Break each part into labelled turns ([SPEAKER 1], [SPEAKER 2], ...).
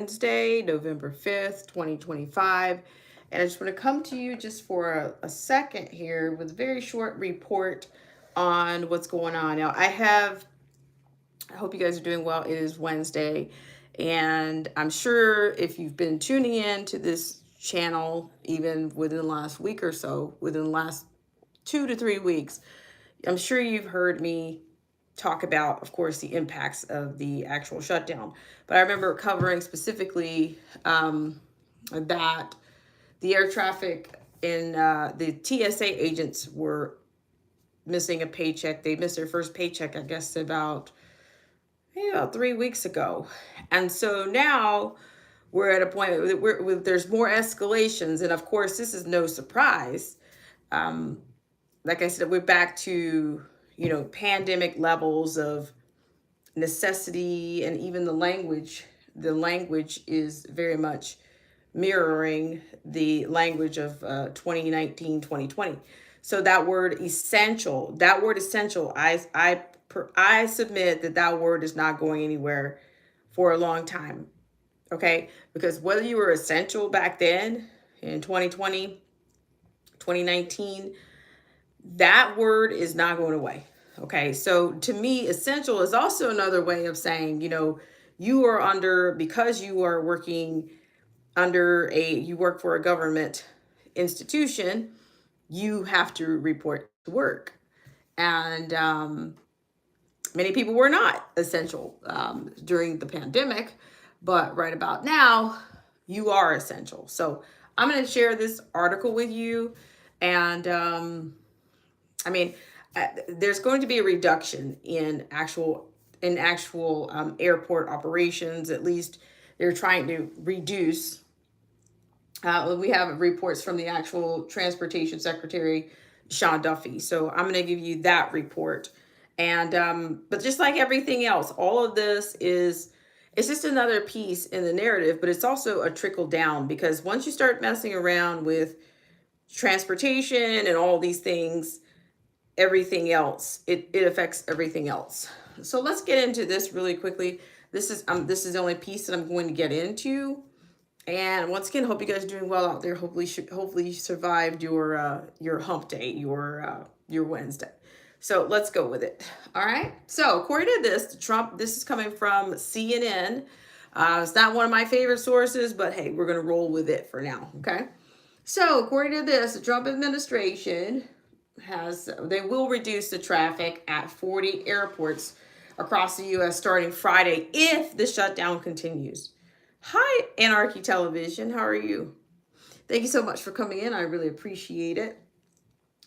[SPEAKER 1] Wednesday, November 5th, 2025. And I just want to come to you just for a second here with a very short report on what's going on. Now, I hope you guys are doing well. It is Wednesday. And I'm sure if you've been tuning in to this channel, even within the last week or so, within the last 2 to 3 weeks, I'm sure you've heard me talk about, of course, the impacts of the actual shutdown. But I remember covering specifically that the air traffic and the TSA agents were missing a paycheck. They missed their first paycheck, I guess, about 3 weeks ago. And so now we're at a point where there's more escalations. And of course, this is no surprise. Like I said, we're back to, pandemic levels of necessity, and even the language is very much mirroring the language of 2019, 2020. So that word essential, I submit that word is not going anywhere for a long time. Okay, because whether you were essential back then in 2020, 2019, that word is not going away. Okay, so to me, essential is also another way of saying, you are because you are working you work for a government institution, you have to report to work. And many people were not essential during the pandemic, but right about now, you are essential. So I'm going to share this article with you. And I mean, there's going to be a reduction in actual airport operations. At least they're trying to reduce. We have reports from the actual Transportation Secretary, Sean Duffy. So I'm going to give you that report. And but just like everything else, all of this is it's just another piece in the narrative, but it's also a trickle down, because once you start messing around with transportation and all these things, everything else, it affects everything else. So let's get into this really quickly. This is the only piece that I'm going to get into. And once again, hope you guys are doing well out there. Hopefully you survived your hump day, your Wednesday. So let's go with it. All right. So according to this is coming from CNN. It's not one of my favorite sources, but hey, we're gonna roll with it for now. Okay. So according to this, the Trump administration they will reduce the traffic at 40 airports across the U.S. starting Friday if the shutdown continues. Hi, Anarchy Television. How are you? Thank you so much for coming in. I really appreciate it.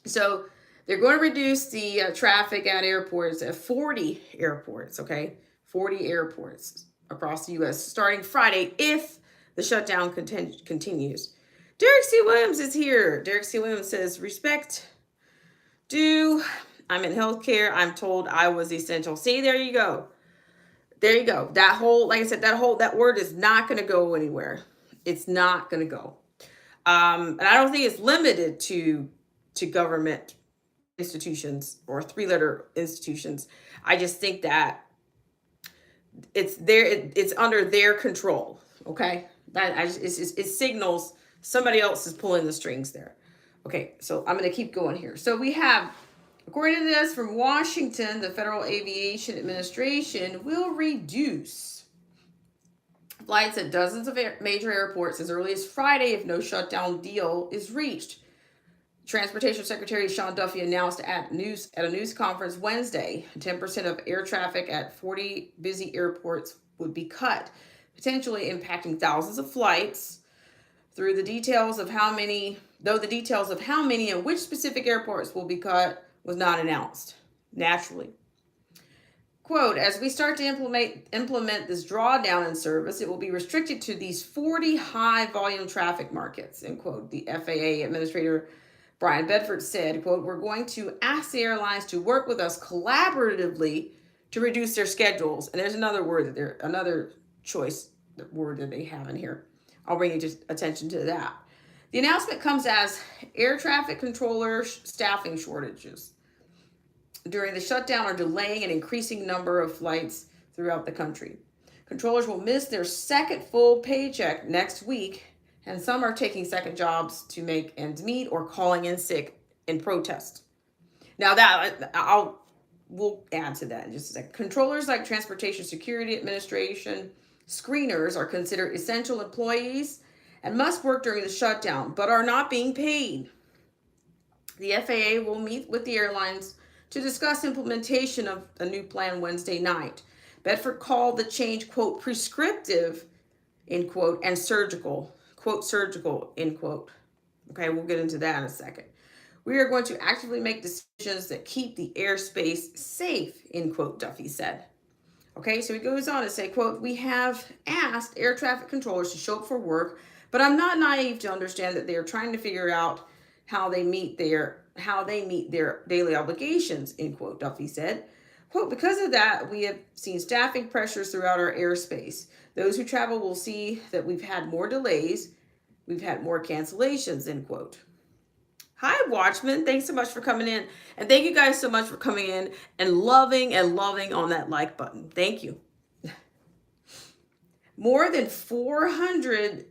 [SPEAKER 1] So they're going to reduce the traffic at airports at 40 airports, okay? 40 airports across the U.S. starting Friday if the shutdown continues. Derek C. Williams is here. Derek C. Williams says, respect due. I'm in healthcare. I'm told I was essential. See, there you go. There you go. That whole, like I said, that word is not going to go anywhere. It's not going to go. And I don't think it's limited to government institutions or three-letter institutions. I just think that it's under their control. Okay, it signals somebody else is pulling the strings there. Okay, so I'm going to keep going here. So we have, according to this from Washington, the Federal Aviation Administration will reduce flights at dozens of major airports as early as Friday if no shutdown deal is reached. Transportation Secretary Sean Duffy announced at a news conference Wednesday, 10% of air traffic at 40 busy airports would be cut, potentially impacting thousands of flights. Though the details of how many and which specific airports will be cut was not announced. Naturally. Quote, as we start to implement this drawdown in service, it will be restricted to these 40 high volume traffic markets, end quote. The FAA Administrator Brian Bedford said, quote, we're going to ask the airlines to work with us collaboratively to reduce their schedules. And there's another choice word that they have in here. I'll bring you just attention to that. The announcement comes as air traffic controller staffing shortages during the shutdown are delaying an increasing number of flights throughout the country. Controllers will miss their second full paycheck next week, and some are taking second jobs to make ends meet or calling in sick in protest. Now we'll add to that in just a second. Controllers like Transportation Security Administration screeners are considered essential employees and must work during the shutdown, but are not being paid. The FAA will meet with the airlines to discuss implementation of a new plan Wednesday night. Bedford called the change, quote, prescriptive, end quote, and surgical, quote, surgical, end quote. Okay, we'll get into that in a second. We are going to actively make decisions that keep the airspace safe, end quote, Duffy said. Okay, so he goes on to say, quote, we have asked air traffic controllers to show up for work, but I'm not naive to understand that they are trying to figure out how they meet their daily obligations, end quote, Duffy said. Quote, because of that, we have seen staffing pressures throughout our airspace. Those who travel will see that we've had more delays, we've had more cancellations, end quote. Hi, Watchmen. Thanks so much for coming in. And thank you guys so much for coming in and loving on that like button. Thank you. More than 400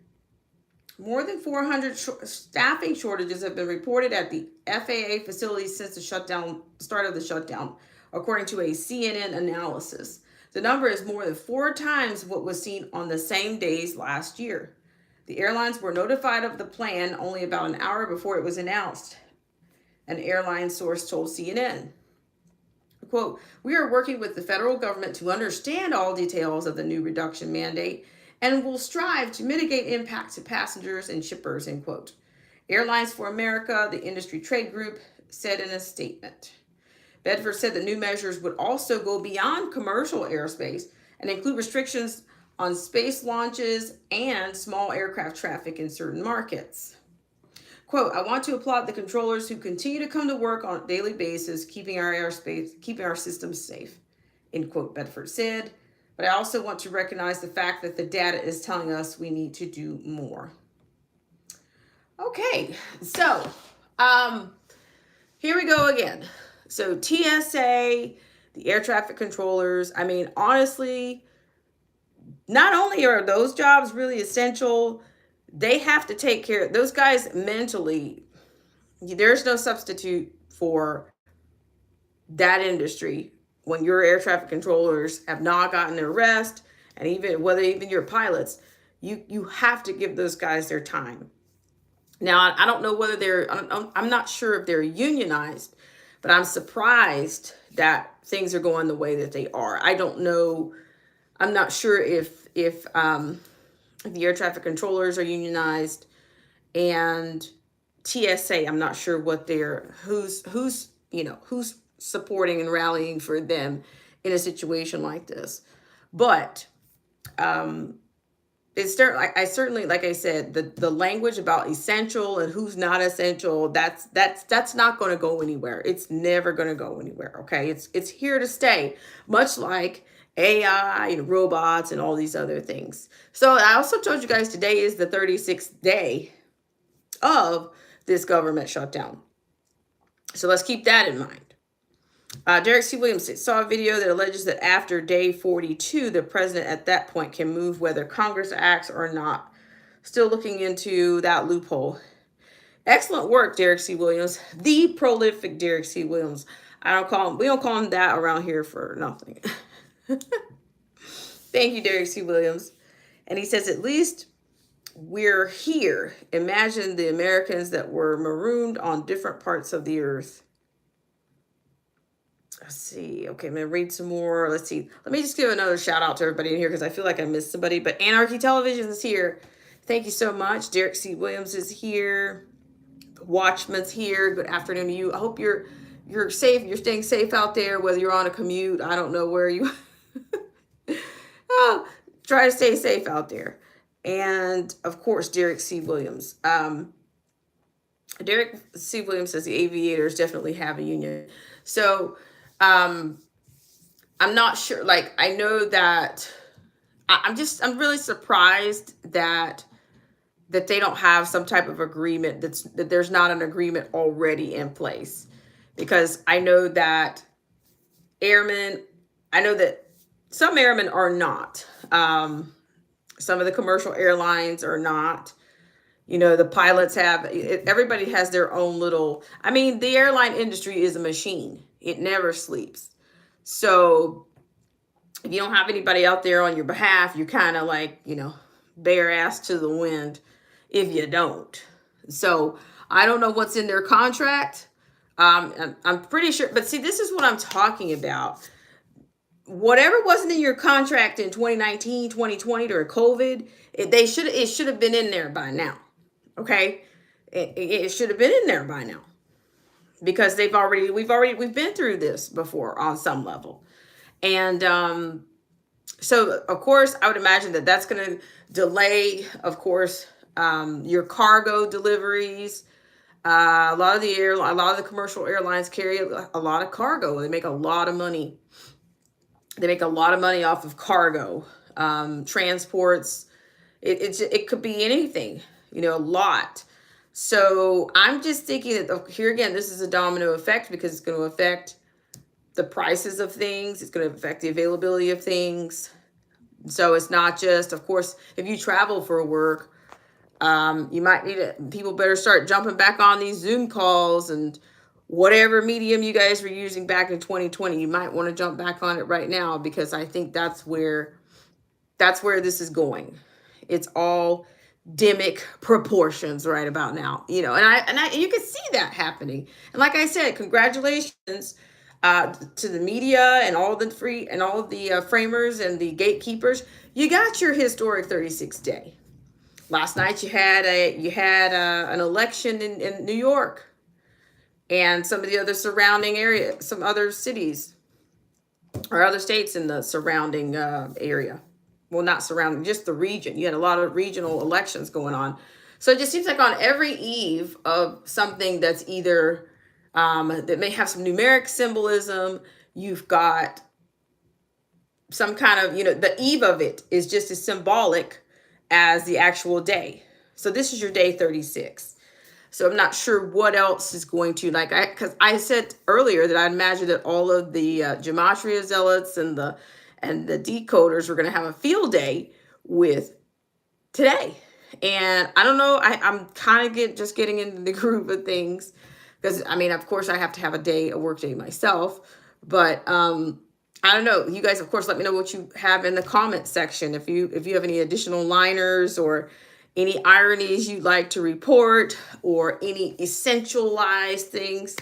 [SPEAKER 1] staffing shortages have been reported at the FAA facilities since the start of the shutdown, according to a CNN analysis. The number is more than 4 times what was seen on the same days last year. The airlines were notified of the plan only about an hour before it was announced, an airline source told CNN. Quote, we are working with the federal government to understand all details of the new reduction mandate and will strive to mitigate impact to passengers and shippers, end quote. Airlines for America, the industry trade group, said in a statement. Bedford said the new measures would also go beyond commercial airspace and include restrictions on space launches and small aircraft traffic in certain markets. Quote, I want to applaud the controllers who continue to come to work on a daily basis, keeping our systems safe, end quote, Bedford said. But I also want to recognize the fact that the data is telling us we need to do more. Okay, so here we go again. So TSA, the air traffic controllers, I mean, honestly, not only are those jobs really essential, they have to take care of those guys mentally. There's no substitute for that industry when your air traffic controllers have not gotten their rest, and even your pilots, you have to give those guys their time. Now, I don't know whether I'm not sure if they're unionized, but I'm surprised that things are going the way that they are. I don't know. I'm not sure if the air traffic controllers are unionized, and TSA, I'm not sure what who's supporting and rallying for them in a situation like this. But it's certainly, like I said, the language about essential and who's not essential, that's not going to go anywhere. It's never going to go anywhere. Okay, it's here to stay, much like AI and robots and all these other things. So I also told you guys today is the 36th day of this government shutdown. So let's keep that in mind. Derek C. Williams saw a video that alleges that after day 42, the president at that point can move whether Congress acts or not. Still looking into that loophole. Excellent work, Derek C. Williams, the prolific Derek C. Williams. We don't call him that around here for nothing. Thank you, Derek C. Williams. And he says, at least we're here. Imagine the Americans that were marooned on different parts of the earth. Let's see. Okay, I'm going to read some more. Let's see. Let me just give another shout out to everybody in here because I feel like I missed somebody. But Anarchy Television is here. Thank you so much. Derek C. Williams is here. The Watchman's here. Good afternoon to you. I hope you're safe. You're staying safe out there, whether you're on a commute. I don't know where you oh, try to stay safe out there. And of course, Derek C. Williams. Derek C. Williams says the aviators definitely have a union. So I'm not sure. Like, I know that I'm really surprised that they don't have some type of agreement, that there's not an agreement already in place. Because I know that some airmen are not Some of the commercial airlines are not. You know, the pilots have, everybody has their own little, I mean, the airline industry is a machine. It never sleeps. So if you don't have anybody out there on your behalf, you're kind of like, bare ass to the wind if you don't. So I don't know what's in their contract. I'm pretty sure, but see, this is what I'm talking about. Whatever wasn't in your contract in 2019, 2020 during COVID, it should have been in there by now. Okay, it should have been in there by now because we've been through this before on some level, and so of course I would imagine that that's going to delay, of course, your cargo deliveries. A lot of the commercial airlines carry a lot of cargo. They make a lot of money. They make a lot of money off of cargo, transports. It could be anything, a lot. So I'm just thinking that here again, this is a domino effect because it's going to affect the prices of things. It's going to affect the availability of things. So it's not just, of course, if you travel for work, you might need it. People better start jumping back on these Zoom calls and whatever medium you guys were using back in 2020. You might want to jump back on it right now because I think that's where this is going. It's all demic proportions right about now, and I you can see that happening. And like I said, congratulations to the media and all the framers and the gatekeepers. You got your historic 36th day. Last night you had an election in New York and some of the other surrounding areas, some other cities or other states in the surrounding area. Well, not surrounding, just the region. You had a lot of regional elections going on. So it just seems like on every eve of something that's either that may have some numeric symbolism, you've got some kind of, the eve of it is just as symbolic as the actual day. So this is your day 36. So I'm not sure what else is going to, because I said earlier that I imagine that all of the gematria zealots and the decoders were going to have a field day with today. And I don't know, I'm kind of just getting into the groove of things because, I mean, of course, I have to have a work day myself. But I don't know. You guys, of course, let me know what you have in the comment section. If you have any additional liners or any ironies you'd like to report or any essentialized things.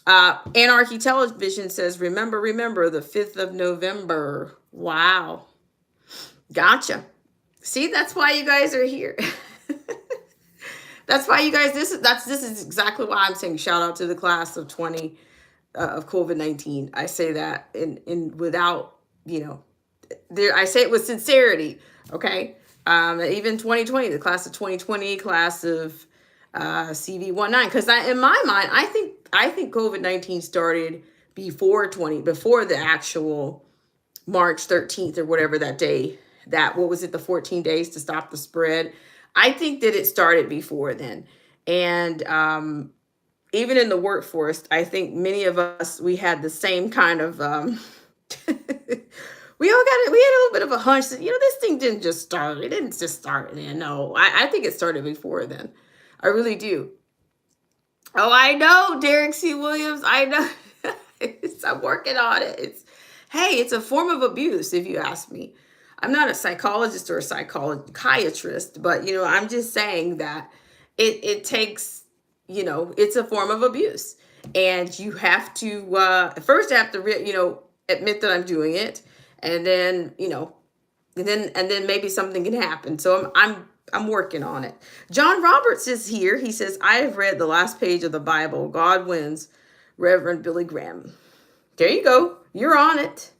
[SPEAKER 1] Anarchy Television says, remember, the 5th of November. Wow. Gotcha. See, that's why you guys are here. That's why you guys, this is exactly why I'm saying shout out to the class of 20 of COVID-19. I say that in without, I say it with sincerity. Okay. Even 2020, the class of 2020, class of CV19, because in my mind, I think COVID-19 started before the actual March 13th or whatever that day, what was it, the 14 days to stop the spread. I think that it started before then. And even in the workforce, I think many of us, we had the same kind of, we had a little bit of a hunch that, this thing didn't just start. It didn't just start then. No, I think it started before then. I really do. Oh, I know, Derek C. Williams. I know. I'm working on it. It's a form of abuse, if you ask me. I'm not a psychologist or a psychiatrist, but, I'm just saying that it takes, it's a form of abuse. And you have to, first I have to, admit that I'm doing it. And then, and then maybe something can happen. So I'm working on it. John Roberts is here. He says, I have read the last page of the Bible. God wins, Reverend Billy Graham. There you go. You're on it.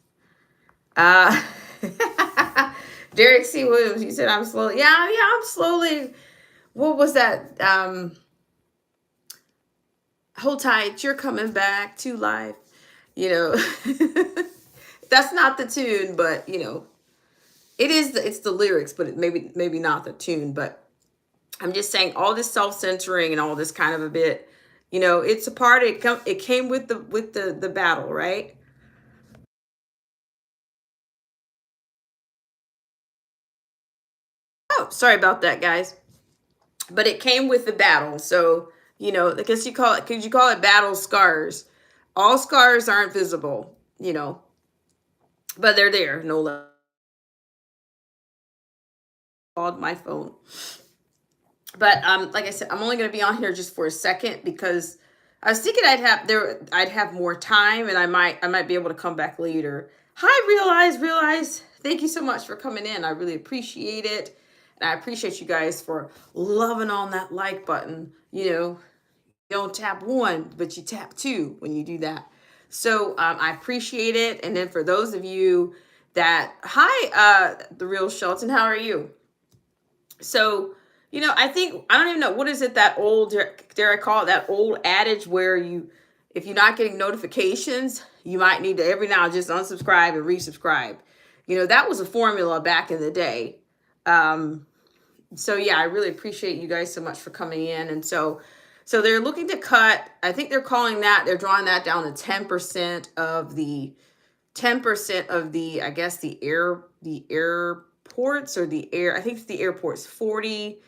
[SPEAKER 1] Derek C. Williams, he said, I'm slowly. Yeah, I'm slowly. What was that? Hold tight. You're coming back to life. That's not the tune, but it is. It's the lyrics, but maybe not the tune. But I'm just saying, all this self-censoring and all this kind of a bit, it's a part. It came with the battle, right? Oh, sorry about that, guys. But it came with the battle. So, I guess you call it battle scars. All scars aren't visible, but they're there, no less. Called my phone. But like I said, I'm only gonna be on here just for a second because I was thinking I'd have more time and I might be able to come back later. Hi, realize. Thank you so much for coming in. I really appreciate it. And I appreciate you guys for loving on that like button. You don't tap one, but you tap two when you do that. So I appreciate it. And then for those of you hi, the real Shelton, how are you? So, I think, I don't even know, what is it, that old, dare I call it that old adage where if you're not getting notifications, you might need to every now and just unsubscribe and resubscribe. That was a formula back in the day. So yeah, I really appreciate you guys so much for coming in. And so they're looking to cut, I think they're drawing that down to 10% of the, I guess the airports or I think it's the airports, 40.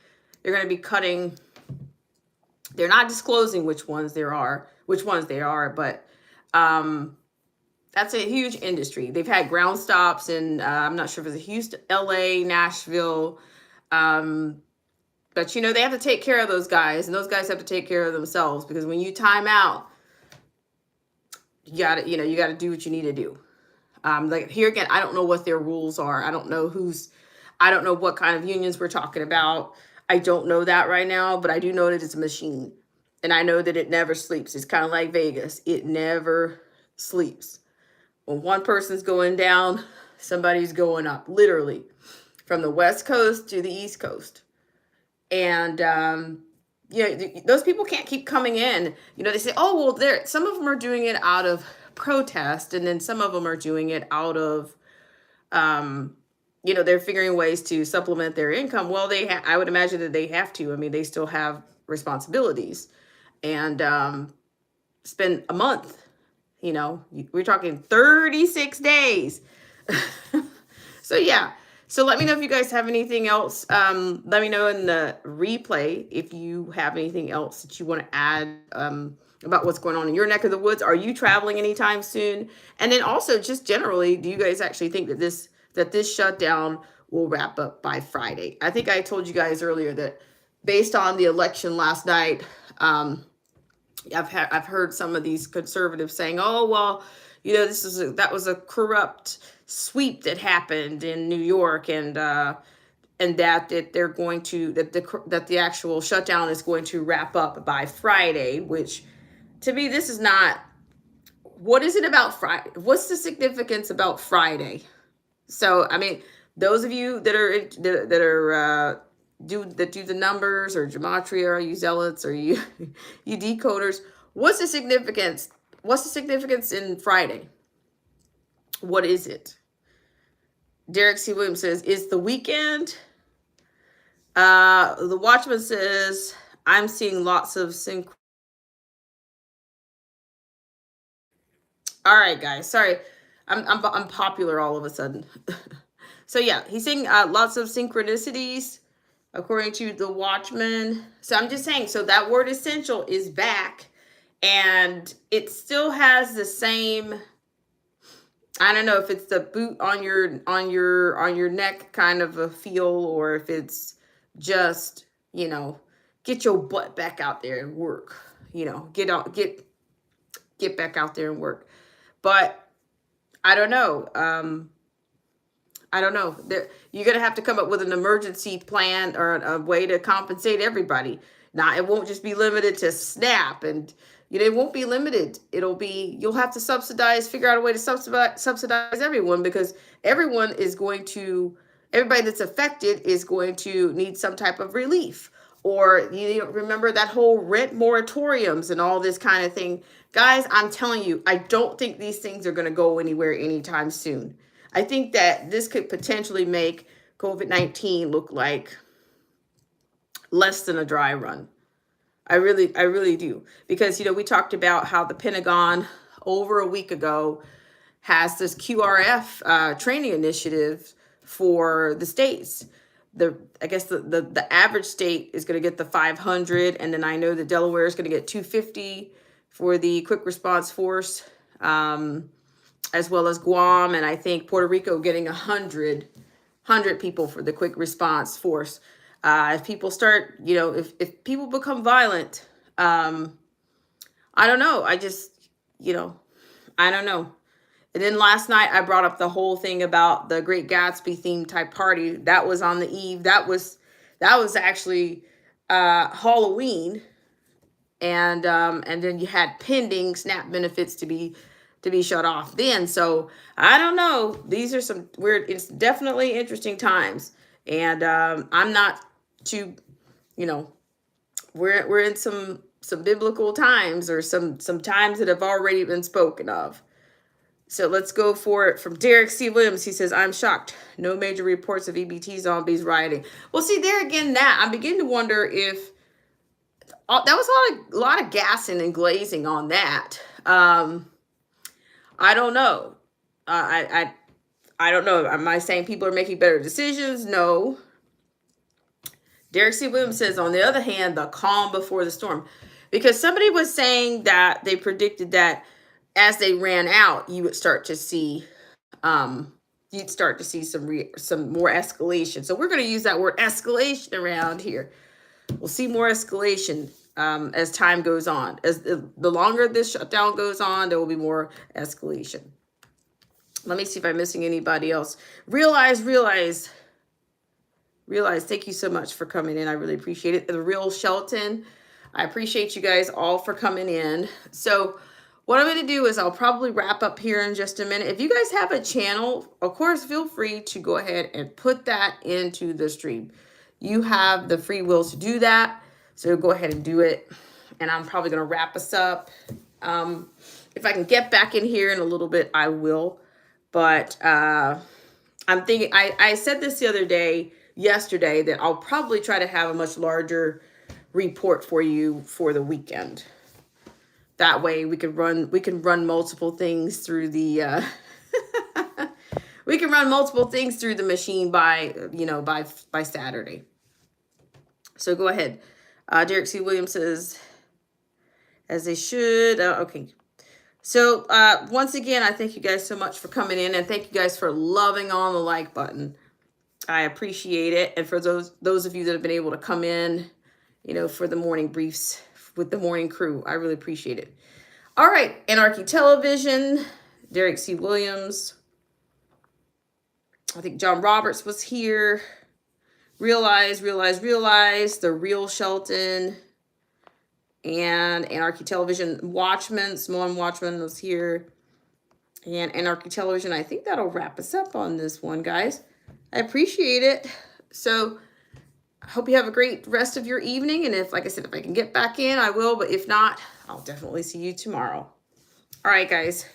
[SPEAKER 1] They're going to be cutting. They're not disclosing which ones they are, but that's a huge industry. They've had ground stops in, I'm not sure if it's Houston, LA, Nashville. But they have to take care of those guys, and those guys have to take care of themselves, because when you time out, you got to do what you need to do. Like here again, I don't know what their rules are. I don't know what kind of unions we're talking about. I don't know that right now, but I do know that it's a machine. And I know that it never sleeps. It's kind of like Vegas. It never sleeps. When one person's going down, somebody's going up, literally, from the West Coast to the East Coast. And, those people can't keep coming in. They say, oh, well, some of them are doing it out of protest, and then some of them are doing it out of, they're figuring ways to supplement their income. Well, I would imagine that they have to. I mean, they still have responsibilities, and spend a month. We're talking 36 days. So yeah. So let me know if you guys have anything else. Let me know in the replay if you have anything else that you want to add about what's going on in your neck of the woods. Are you traveling anytime soon? And then also, just generally, do you guys actually think that this shutdown will wrap up by Friday? I think I told you guys earlier that based on the election last night, I've heard some of these conservatives saying, "Oh, well, that was a corrupt sweep that happened in New York, and that they're going to that the actual shutdown is going to wrap up by Friday." Which, to me, this is not. What is it about Friday? What's the significance about Friday? So, I mean, those of you that do the numbers, or gematria, or you zealots, or you you decoders, what's the significance? What's the significance in Friday? What is it? Derek C. Williams says, it's the weekend. The Watchman says, I'm seeing lots of All right, guys. Sorry, I'm popular all of a sudden. So yeah, he's saying lots of synchronicities, according to the Watchman. So I'm just saying, so that word essential is back, and it still has the same, I don't know if it's the boot on your neck kind of a feel, or if it's just, get your butt back out there and work. Get back out there and work. But I don't know. I don't know. You're going to have to come up with an emergency plan or a way to compensate everybody. Now, it won't just be limited to SNAP, and it won't be limited. You'll have to figure out a way to subsidize everyone, because everybody that's affected is going to need some type of relief. Or remember that whole rent moratoriums and all this kind of thing. Guys, I'm telling you, I don't think these things are going to go anywhere anytime soon. I think that this could potentially make COVID-19 look like less than a dry run. I really do. Because, we talked about how the Pentagon over a week ago has this QRF training initiative for the states. I guess the average state is going to get the 500, and then I know that Delaware is going to get 250 for the quick response force, as well as Guam, and I think Puerto Rico getting 100 people for the quick response force. If people start, if people become violent, I don't know. I just, I don't know. And then last night I brought up the whole thing about the Great Gatsby theme type party that was on the eve. That was actually Halloween, and then you had pending SNAP benefits to be shut off then. So I don't know. These are some weird. It's definitely interesting times, and I'm not too, we're in some biblical times, or some times that have already been spoken of. So let's go for it from Derek C. Williams. He says, I'm shocked. No major reports of EBT zombies rioting. Well, see, there again, that I'm beginning to wonder if that was a lot of gassing and glazing on that. I don't know. I don't know. Am I saying people are making better decisions? No. Derek C. Williams says, on the other hand, the calm before the storm. Because somebody was saying that they predicted that as they ran out, you would start to see, some more escalation. So we're going to use that word escalation around here. We'll see more escalation as time goes on. As the longer this shutdown goes on, there will be more escalation. Let me see if I'm missing anybody else. Realize. Thank you so much for coming in. I really appreciate it. The Real Shelton, I appreciate you guys all for coming in. So what I'm going to do is I'll probably wrap up here in just a minute. If you guys have a channel, of course, feel free to go ahead and put that into the stream. You have the free will to do that. So go ahead and do it. And I'm probably going to wrap us up. If I can get back in here in a little bit, I will. But I'm thinking, I said this the other day, yesterday, that I'll probably try to have a much larger report for you for the weekend. That way we can run multiple things through the we can run multiple things through the machine by Saturday. So go ahead. Derek C. Williams says, as they should. Okay. So once again, I thank you guys so much for coming in, and thank you guys for loving on the like button. I appreciate it. And for those of you that have been able to come in, for the morning briefs with the morning crew, I really appreciate it. All right, Anarchy Television, Derek C. Williams. I think John Roberts was here. Realize, the Real Shelton, and Anarchy Television. Watchmen, Simone Watchman was here. And Anarchy Television, I think that'll wrap us up on this one, guys. I appreciate it. So I hope you have a great rest of your evening. And like I said, if I can get back in, I will. But if not, I'll definitely see you tomorrow. All right, guys.